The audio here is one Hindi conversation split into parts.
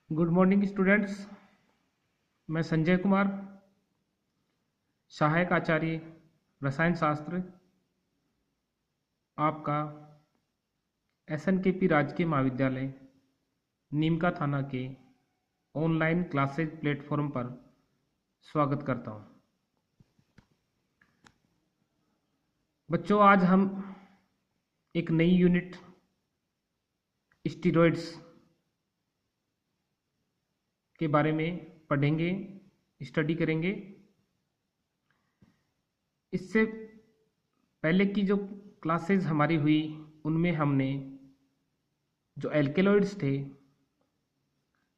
Good morning students. मैं संजय कुमार, सहायक आचार्य रसायन शास्त्र, आपका SNKP राजकीय महाविद्यालय नीमका थाना के ऑनलाइन क्लासेज प्लेटफॉर्म पर स्वागत करता हूं। बच्चों, आज हम एक नई यूनिट स्टीरॉयड्स के बारे में पढ़ेंगे, स्टडी करेंगे। इससे पहले की जो क्लासेस हमारी हुई उनमें हमने जो एल्केलॉइड्स थे,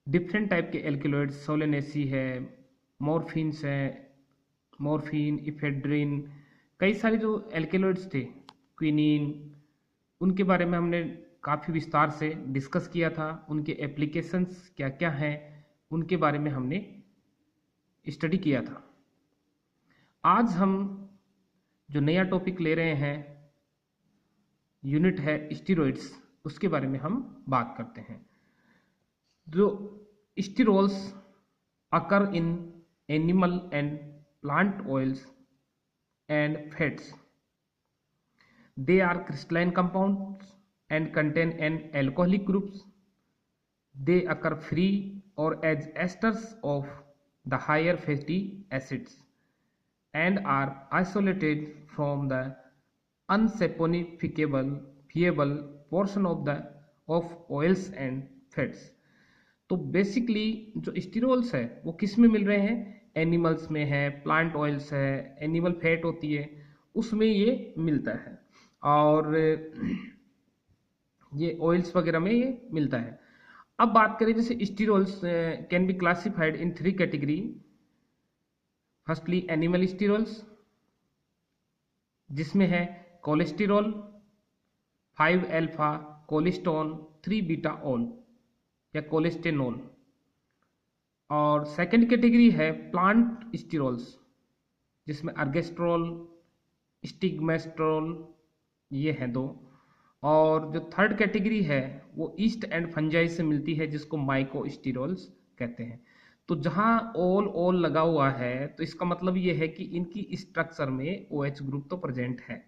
डिफरेंट टाइप के एल्केलॉइड्स, सोलेनेसी है, मॉर्फिन्स है, मॉर्फिन, इफेड्रिन, कई सारे जो एल्केलॉइड्स थे, क्विनीन, उनके बारे में हमने काफ़ी विस्तार से डिस्कस किया था। उनके एप्लीकेशंस क्या क्या हैं उनके बारे में हमने स्टडी किया था। आज हम जो नया टॉपिक ले रहे हैं, यूनिट है स्टीरॉयड्स, उसके बारे में हम बात करते हैं। जो sterols occur in animal and plant oils and fats, they are crystalline compounds and contain an alcoholic groups. They occur free or as esters of the higher fatty acids and are isolated from the unsaponificable portion of oils and fats. तो बेसिकली जो स्टीरोल्स है वो किस में मिल रहे हैं? एनिमल्स में है, प्लांट ऑयल्स है, एनिमल फैट होती है उसमें ये मिलता है, और ये ऑयल्स वगैरह में ये मिलता है। अब बात करें, जैसे sterols can be classified in 3 category. Firstly animal sterols, जिसमें है कोलेस्टेरॉल, 5 अल्फा कोलेस्टोन, 3 बीटा ऑल या कोलेस्टेनॉल। और सेकंड कैटेगरी है प्लांट स्टीरोल्स, जिसमें अर्गेस्ट्रोल, स्टिग्मेस्ट्रोल, ये हैं 2। और जो थर्ड कैटेगरी है वो ईस्ट एंड फंजाई से मिलती है, जिसको माइकोस्टीरोल्स कहते हैं। तो जहाँ ओल लगा हुआ है तो इसका मतलब ये है कि इनकी स्ट्रक्चर में OH ग्रुप तो प्रेजेंट है।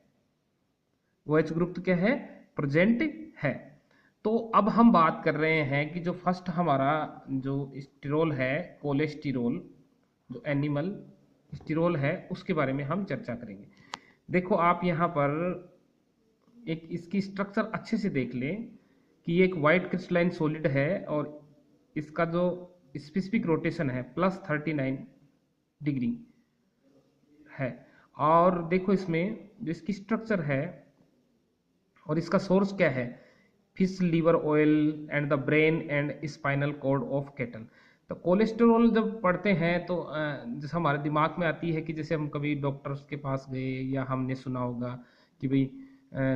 OH ग्रुप तो क्या है? प्रेजेंट है। तो अब हम बात कर रहे हैं कि जो फर्स्ट हमारा जो स्टीरोल है, कोलेस्टेरॉल, जो एनिमल स्टीरोल है, उसके बारे में हम चर्चा करेंगे। देखो आप यहाँ पर एक इसकी स्ट्रक्चर अच्छे से देख लें कि ये एक वाइट क्रिस्टलाइन सॉलिड है और इसका जो स्पेसिफिक रोटेशन है +39 डिग्री है। और देखो इसमें जो इसकी स्ट्रक्चर है और इसका सोर्स क्या है, fish liver oil and the brain and spinal cord of cattle. तो कोलेस्टेरॉल जब पढ़ते हैं तो जैसे हमारे दिमाग में आती है कि जैसे हम कभी डॉक्टर्स के पास गए या हमने सुना होगा कि भाई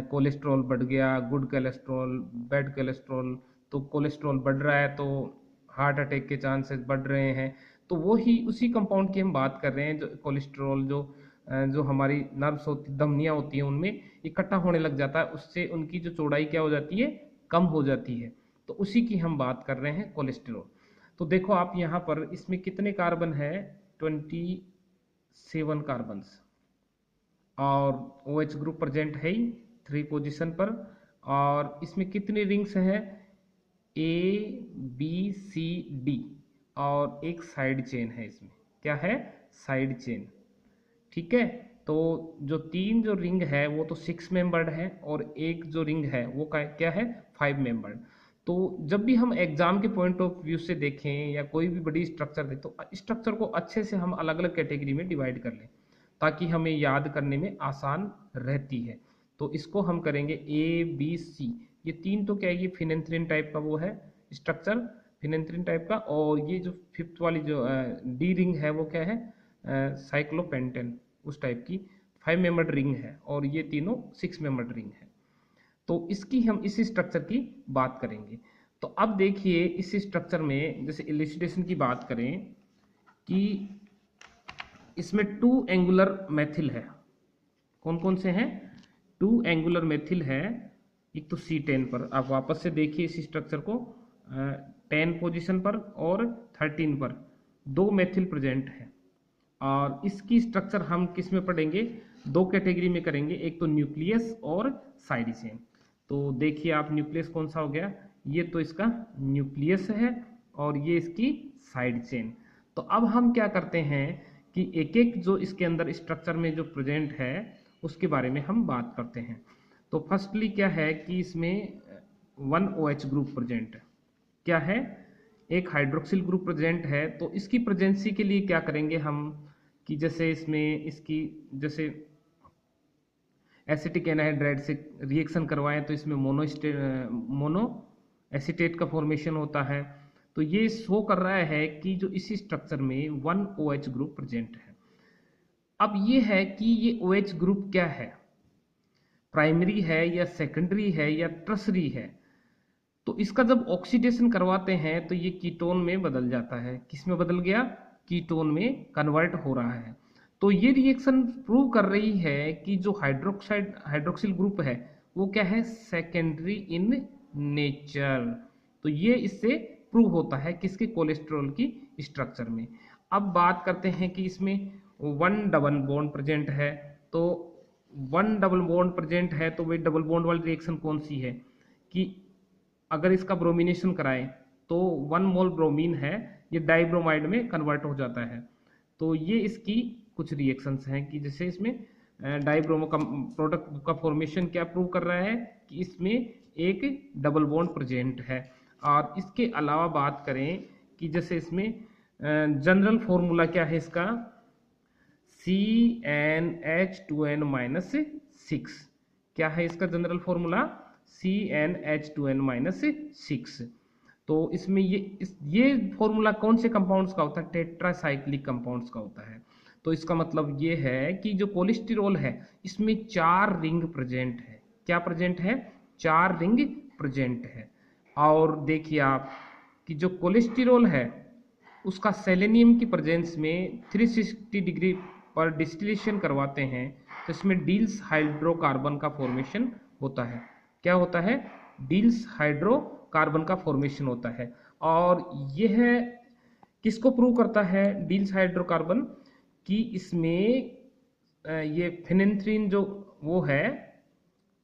कोलेस्ट्रॉल बढ़ गया, गुड कोलेस्ट्रॉल, बैड कोलेस्ट्रॉल। तो कोलेस्ट्रॉल बढ़ रहा है तो हार्ट अटैक के चांसेस बढ़ रहे हैं। तो वो ही उसी कंपाउंड की हम बात कर रहे हैं। जो कोलेस्ट्रॉल जो हमारी नर्व्स होती, धमनियाँ होती हैं, उनमें इकट्ठा होने लग जाता है, उससे उनकी जो चौड़ाई क्या हो जाती है, कम हो जाती है। तो उसी की हम बात कर रहे हैं, कोलेस्ट्रॉल। तो देखो आप यहाँ पर इसमें कितने कार्बन है? 27 कार्बन्स, और OH ग्रुप प्रेजेंट है ही 3 पोजीशन पर। और इसमें कितनी रिंग्स हैं? ABCD, और एक साइड चेन है। इसमें क्या है? Side chain. ठीक है। तो जो 3 जो रिंग है वो तो 6 मेंबर्ड है, और एक जो रिंग है वो क्या है? 5 मेंबर्ड। तो जब भी हम एग्जाम के पॉइंट ऑफ व्यू से देखें या कोई भी बड़ी स्ट्रक्चर दें तो स्ट्रक्चर को अच्छे से हम अलग अलग कैटेगरी में डिवाइड कर लें ताकि हमें याद करने में आसान रहती है। तो इसको हम करेंगे ABC। ये 3 तो क्या है? ये फिनेंथ्रीन टाइप का वो है स्ट्रक्चर, फिनेंथ्रीन टाइप का। और ये जो 5th वाली जो D रिंग है वो क्या है? साइक्लोपेंटेन, उस टाइप की 5 मेंबर्ड रिंग है, और ये तीनों 6 मेंबर्ड रिंग है। तो इसकी हम इसी स्ट्रक्चर की बात करेंगे। तो अब देखिए इस स्ट्रक्चर में जैसे इलिसिटेशन की बात करें कि इसमें 2 एंगुलर मेथिल है। कौन कौन से हैं? 2 एंगुलर मेथिल है। एक तो C10 पर, आप वापस से देखिए इस स्ट्रक्चर को, 10 पोजीशन पर और 13 पर 2 मेथिल प्रेजेंट है। और इसकी स्ट्रक्चर हम किस में पढ़ेंगे, 2 कैटेगरी में करेंगे, एक तो न्यूक्लियस और साइड चेन। तो देखिए आप, न्यूक्लियस कौन सा हो गया, ये तो इसका न्यूक्लियस है और ये इसकी साइड चेन। तो अब हम क्या करते हैं कि एक एक जो इसके अंदर स्ट्रक्चर में जो प्रेजेंट है उसके बारे में हम बात करते हैं। तो फर्स्टली क्या है कि इसमें 1 OH ग्रुप प्रेजेंट है, क्या है, एक हाइड्रोक्सिल ग्रुप प्रेजेंट है। तो इसकी प्रेजेंसी के लिए क्या करेंगे हम कि जैसे इसमें इसकी जैसे एसिटिक एनहाइड्राइड से रिएक्शन करवाएं तो इसमें मोनो एसीटेट का फॉर्मेशन होता है। तो ये शो कर रहा है कि जो इसी स्ट्रक्चर में 1 OH ग्रुप प्रेजेंट है। अब ये है कि ये OH ग्रुप क्या है, प्राइमरी है या सेकेंडरी है या टर्सरी है। तो इसका जब ऑक्सीडेशन करवाते हैं तो ये कीटोन में बदल जाता है। किस में बदल गया, कीटोन में कन्वर्ट हो रहा है। तो ये रिएक्शन प्रूव कर रही है कि जो हाइड्रोक्सिल ग्रुप है वो क्या है, सेकेंडरी इन नेचर। तो ये इससे प्रूव होता है किसके, कोलेस्ट्रॉल की स्ट्रक्चर में। अब बात करते हैं कि इसमें 1 डबल बॉन्ड प्रेजेंट है। तो 1 डबल बॉन्ड प्रेजेंट है तो वही डबल बॉन्ड वाली रिएक्शन कौन सी है कि अगर इसका ब्रोमिनेशन कराएं तो 1 मोल ब्रोमीन है, ये डाइब्रोमाइड में कन्वर्ट हो जाता है। तो ये इसकी कुछ रिएक्शंस हैं कि जैसे इसमें डाइब्रोमो का प्रोडक्ट का फॉर्मेशन क्या प्रूव कर रहा है कि इसमें एक डबल बॉन्ड प्रेजेंट है। और इसके अलावा बात करें कि जैसे इसमें जनरल फॉर्मूला क्या है इसका, CnH2n-6, क्या है इसका जनरल फॉर्मूला, CnH2n-6। तो इसमें ये फॉर्मूला कौन से कंपाउंड्स का होता है, टेट्रासाइक्लिक कंपाउंड्स का होता है। तो इसका मतलब ये है कि जो कोलेस्टेरॉल है इसमें 4 रिंग प्रेजेंट है। क्या प्रेजेंट है, 4 रिंग प्रेजेंट है। और देखिए आप कि जो कोलेस्टेरॉल है उसका सेलेनियम की प्रेजेंस में 360 डिग्री पर डिस्टिलेशन करवाते हैं तो इसमें डील्स हाइड्रोकार्बन का फॉर्मेशन होता है। क्या होता है, डील्स हाइड्रोकार्बन का फॉर्मेशन होता है। और यह किसको प्रूव करता है, डील्स हाइड्रोकार्बन, कि इसमें ये फिनेंथ्रीन जो वो है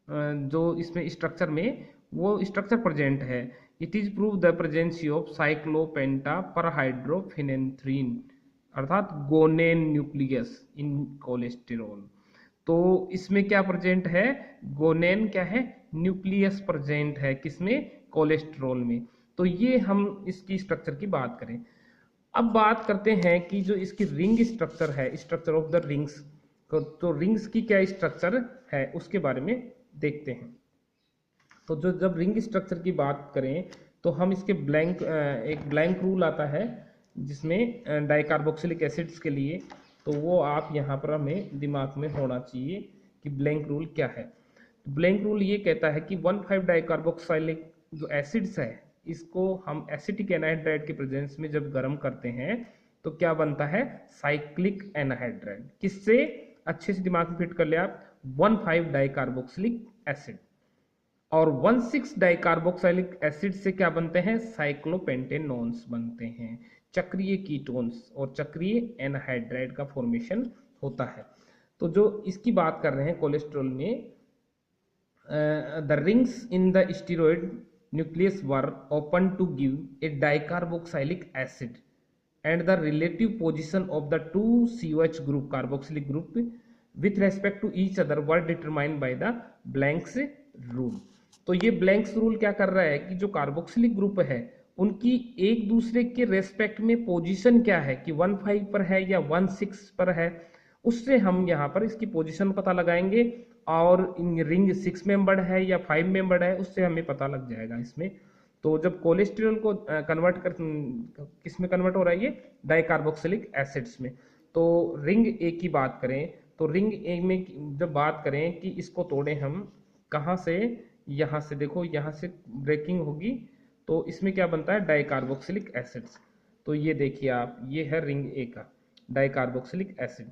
जो इसमें स्ट्रक्चर में वो स्ट्रक्चर प्रेजेंट है। It is prove the presence of साइक्लोपेंटा परहाइड्रोफिनेंथ्रीन अर्थात गोनेन न्यूक्लियस इन कोलेस्टेरॉल। तो इसमें क्या प्रेजेंट है, गोनेन क्या है, न्यूक्लियस प्रेजेंट है किसमें, कोलेस्ट्रॉल में। तो ये हम इसकी स्ट्रक्चर की बात करें। अब बात करते हैं कि जो इसकी रिंग स्ट्रक्चर है, स्ट्रक्चर ऑफ द रिंग्स, तो रिंग्स की क्या स्ट्रक्चर है उसके बारे में देखते हैं। तो जो जब रिंग स्ट्रक्चर की बात करें तो हम इसके एक ब्लैंक रूल आता है जिसमें डाइकार्बोक्सिलिक एसिड्स के लिए, तो वो आप यहाँ पर हमें दिमाग में होना चाहिए कि ब्लैंक रूल क्या है। ब्लैंक रूल ये कहता है कि 1,5 डाइकार्बोक्सिलिक जो एसिड्स है इसको हम एसिटिक एनहाइड्राइड के प्रेजेंस में जब गर्म करते हैं तो क्या बनता है, साइक्लिक एनहाइड्राइड। किससे, अच्छे से दिमाग में फिट कर ले आप, 1,5 डाइकार्बोक्सिलिक एसिड। और 1,6 डाइकार्बोक्सिलिक एसिड से क्या बनते हैं, साइक्लोपेंटेनॉन्स बनते हैं, चक्रीय कीटोन्स और चक्रीय एनहाइड्राइड का फॉर्मेशन होता है। तो जो इसकी बात कर रहे हैं कोलेस्ट्रॉल में, the rings in the steroid nucleus were open to give a dicarboxylic acid and the relative position of the two COH group carboxylic group with respect to each other were determined by the Blank's rule। तो ये ब्लैंक्स रूल क्या कर रहा है कि जो कार्बोक्सिलिक ग्रुप है उनकी एक दूसरे के रेस्पेक्ट में पोजीशन क्या है कि 1,5 पर है या 1,6 पर है, उससे हम यहाँ पर इसकी पोजीशन पता लगाएंगे। और इन रिंग 6 मेंबर्ड है या 5 मेंबर्ड है उससे हमें पता लग जाएगा इसमें। तो जब कोलेस्ट्रॉल को कन्वर्ट कर किस में कन्वर्ट हो रहा है, ये डाइकार्बोक्सिलिक एसिड्स में। तो रिंग ए की बात करें तो रिंग ए में जब बात करें कि इसको तोड़े हम कहाँ से, यहाँ से, देखो यहाँ से ब्रेकिंग होगी तो इसमें क्या बनता है, डाइकार्बोक्सिलिक एसिड्स। तो ये देखिए आप, ये है रिंग ए का डाइकार्बोक्सिलिक एसिड।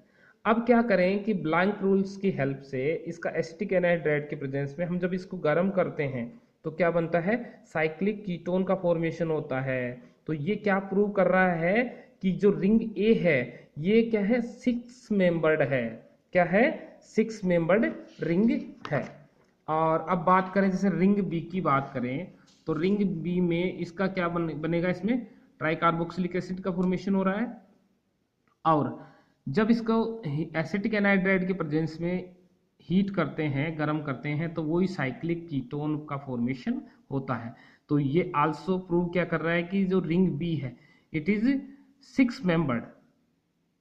अब क्या करें कि ब्लैंक रूल्स की हेल्प से इसका एसिटिक एनहाइड्राइड के प्रेजेंस में हम जब इसको गर्म करते हैं तो क्या बनता है, साइक्लिक कीटोन का फॉर्मेशन होता है। तो ये क्या प्रूव कर रहा है कि जो रिंग ए है ये क्या है, 6 मेंबर्ड है। क्या है, 6 मेंबर्ड रिंग है। और अब बात करें जैसे रिंग बी की बात करें, तो रिंग बी में इसका क्या बनेगा, इसमें ट्राइकार्बोक्सिलिक एसिड का फॉर्मेशन हो रहा है। और जब इसको एसिटिक एनहाइड्राइड के प्रेजेंस में हीट करते हैं, गर्म करते हैं, तो वही साइक्लिक कीटोन का फॉर्मेशन होता है। तो ये आल्सो प्रूव क्या कर रहा है कि जो रिंग बी है इट इज 6 मेंबर्ड।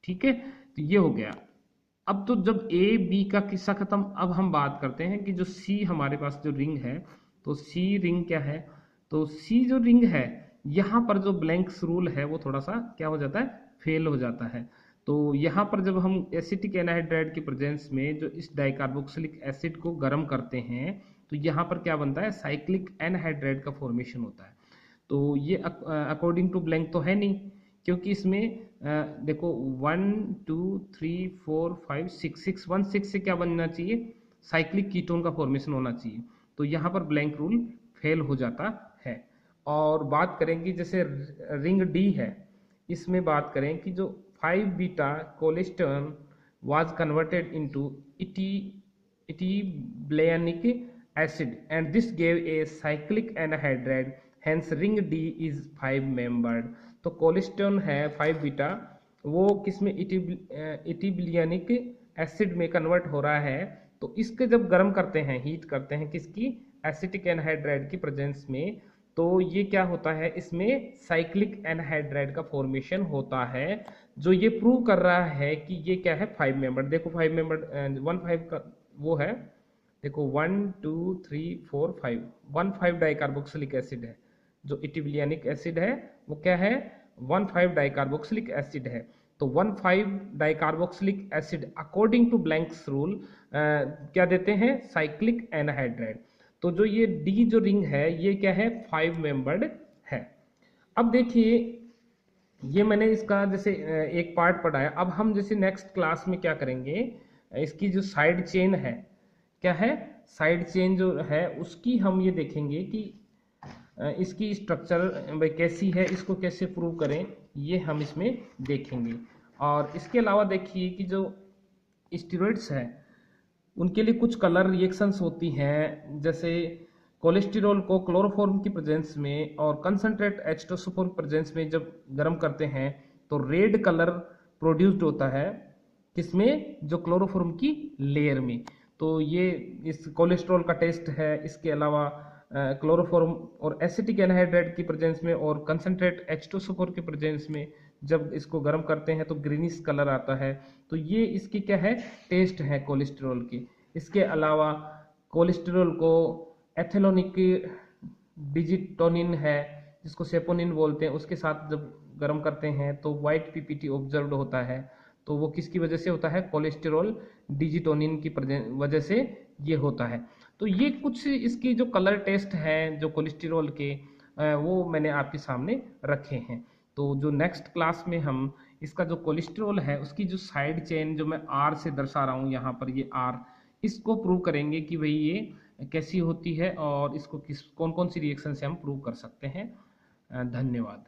ठीक है, तो ये हो गया। अब तो जब ए बी का किस्सा खत्म, अब हम बात करते हैं कि जो सी हमारे पास जो रिंग है, तो सी रिंग क्या है, तो सी जो रिंग है यहाँ पर जो ब्लैंक्स रूल है वो थोड़ा सा क्या हो जाता है, फेल हो जाता है। तो यहाँ पर जब हम एसिटिक एनहाइड्राइड के प्रेजेंस में जो इस डाइकार्बोक्सिलिक एसिड को गर्म करते हैं, तो यहाँ पर क्या बनता है, साइक्लिक एनहाइड्राइड का फॉर्मेशन होता है। तो ये अकॉर्डिंग टू ब्लैंक तो है नहीं, क्योंकि इसमें देखो 1 2 3 4 5 6 1 6 से क्या बनना चाहिए, साइक्लिक कीटोन का फॉर्मेशन होना चाहिए। तो यहाँ पर ब्लैंक रूल फेल हो जाता है। और बात करेंगे जैसे रिंग डी है, इसमें बात करें कि जो 5 beta cholesterol was converted into etibulanic acid and this gave a cyclic anhydride, hence ring D is 5 membered। तो कोलेस्टेरॉल है 5 बीटा, वो किसमें, इटिबिलियनिक एसिड में कन्वर्ट हो रहा है। तो इसके जब गर्म करते हैं, हीट करते हैं किसकी, एसिटिक एनहाइड्राइड की प्रेजेंस में, तो ये क्या होता है, इसमें साइक्लिक एनहाइड्राइड का फॉर्मेशन होता है, जो ये प्रूव कर रहा है कि ये क्या है, 5 मेंबर। देखो 5 मेंबर 1 5 का वो है, देखो 1 2 3 4 5 1 5 डाइकार्बोक्सिलिक एसिड है। जो इटिबिलियनिक एसिड है वो क्या है, 1 5 डाइकार्बोक्सिलिक एसिड है। तो 1 5 dicarboxylic acid according to Blanc's rule क्या देते हैं, साइक्लिक एनहाइड्राइड। तो जो ये डी जो रिंग है ये क्या है, 5 मेंबर्ड है। अब देखिए ये मैंने इसका जैसे एक पार्ट पढ़ाया। अब हम जैसे नेक्स्ट क्लास में क्या करेंगे, इसकी जो साइड चेन है, क्या है, साइड चेन जो है उसकी हम ये देखेंगे कि इसकी स्ट्रक्चर भाई कैसी है, इसको कैसे प्रूव करें, ये हम इसमें देखेंगे। और इसके अलावा देखिए कि जो स्टेरॉइड्स हैं उनके लिए कुछ कलर रिएक्शंस होती हैं, जैसे कोलेस्टेरॉल को क्लोरोफॉर्म की प्रेजेंस में और कंसंट्रेट H2SO4 प्रेजेंस में जब गर्म करते हैं तो रेड कलर प्रोड्यूस्ड होता है, किसमें, जो क्लोरोफॉर्म की लेयर में। तो ये इस कोलेस्ट्रॉल का टेस्ट है। इसके अलावा क्लोरोफॉर्म और एसिटिक एनहाइड्राइड की प्रेजेंस में और कंसंट्रेट H2SO4 के प्रेजेंस में जब इसको गर्म करते हैं तो ग्रीनिश कलर आता है। तो ये इसकी क्या है, टेस्ट है कोलेस्ट्रॉल की। इसके अलावा कोलेस्ट्रॉल को एथेलोनिक डिजिटोनिन है, जिसको सेपोनिन बोलते हैं, उसके साथ जब गर्म करते हैं तो वाइट पीपीटी ऑब्जर्व्ड होता है। तो वो किसकी वजह से होता है, कोलेस्टेरॉल डिजिटोनिन की वजह से ये होता है। तो ये कुछ इसकी जो कलर टेस्ट हैं जो कोलेस्टेरॉल के, वो मैंने आपके सामने रखे हैं। तो जो नेक्स्ट क्लास में हम इसका जो कोलेस्ट्रॉल है उसकी जो साइड चेन जो मैं आर से दर्शा रहा हूँ यहाँ पर, ये आर, इसको प्रूव करेंगे कि भाई ये कैसी होती है और इसको किस कौन कौन सी रिएक्शन से हम प्रूव कर सकते हैं। धन्यवाद।